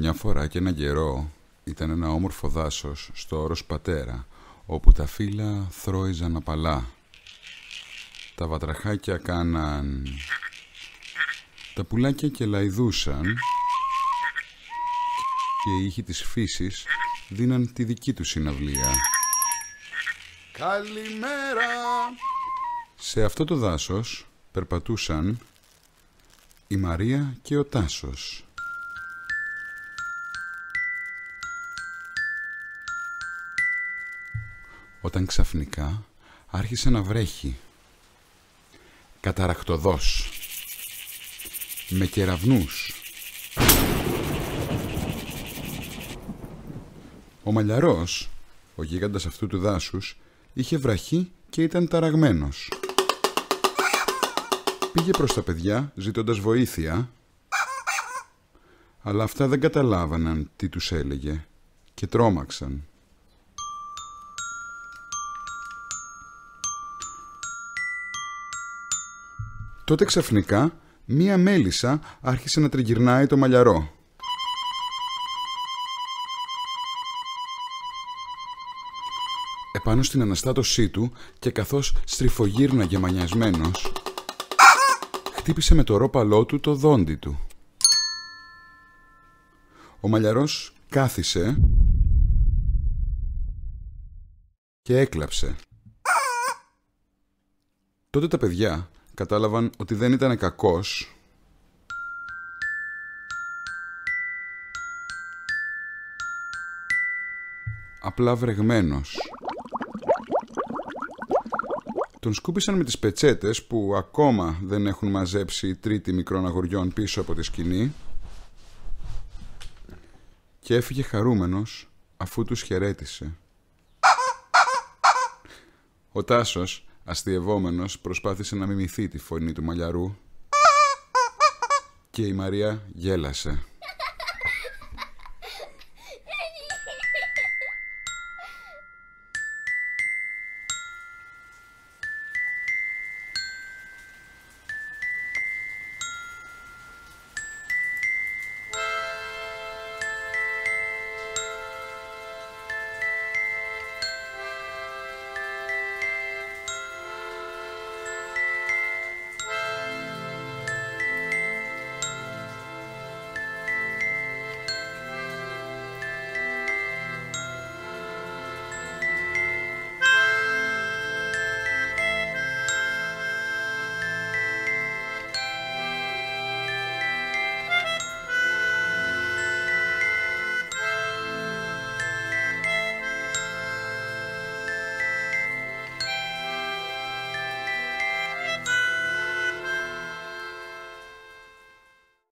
Μια φορά και έναν καιρό ήταν ένα όμορφο δάσος στο όρος Πατέρα, όπου τα φύλλα θρώιζαν απαλά. Τα βατραχάκια κάναν, τα πουλάκια κελαϊδούσαν και οι ήχοι της φύσης δίναν τη δική του συναυλία. Καλημέρα! Σε αυτό το δάσος περπατούσαν η Μαρία και ο Τάσος. Όταν ξαφνικά άρχισε να βρέχει, καταρακτωδώς, με κεραυνούς. Ο Μαλλιαρός, ο γίγαντας αυτού του δάσους, είχε βραχεί και ήταν ταραγμένος. Πήγε προς τα παιδιά ζητώντας βοήθεια, αλλά αυτά δεν καταλάβαναν τι τους έλεγε και τρόμαξαν. Τότε ξαφνικά μία μέλισσα άρχισε να τριγυρνάει το Μαλλιαρό. Επάνω στην αναστάτωσή του και καθώς στριφογύρναγε μανιασμένος, χτύπησε με το ρόπαλό του το δόντι του. Ο Μαλλιαρός κάθισε και έκλαψε. Τότε τα παιδιά κατάλαβαν ότι δεν ήταν κακός, απλά βρεγμένος. Τον σκούπισαν με τις πετσέτες που ακόμα δεν έχουν μαζέψει οι τρίτοι μικρών αγοριών πίσω από τη σκηνή και έφυγε χαρούμενος αφού τους χαιρέτησε. Ο Τάσος, αστειευόμενος, προσπάθησε να μιμηθεί τη φωνή του Μαλλιαρού και η Μαρία γέλασε.